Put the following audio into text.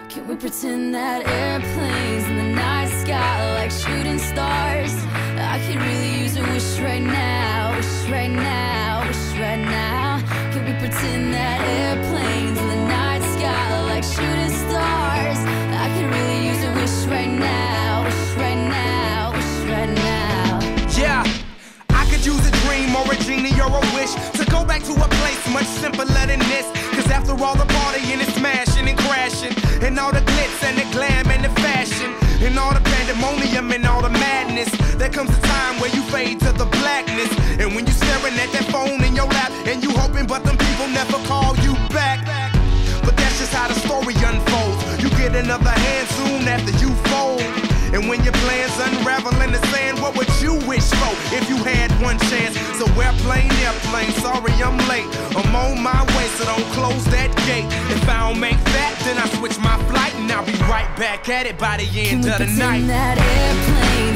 Can we pretend that airplanes in the night sky like shooting stars? I could really use a wish right now, wish right now, wish right now. Can we pretend that airplanes in the night sky like shooting stars? I could really use a wish right now, wish right now, wish right now. Yeah, I could use a dream or a genie or a wish to go back to a place much simpler than this. Cause after all the partying and smashing and crashing, and all the glitz and the glam and the fashion, and all the pandemonium and all the madness, there comes a time where you fade to the blackness. And when you're staring at that phone in your lap, and you hoping but them people never call you back. But that's just how the story unfolds. You get another hand soon after you fold. And when your plans unravel in the sand, what would you wish for if you had one chance? So airplane, sorry I'm late. I'm on my way, so don't close that gate. If I don't make that, then I switch my flight, and I'll be right back at it by the end of the night. Can we pretend that airplane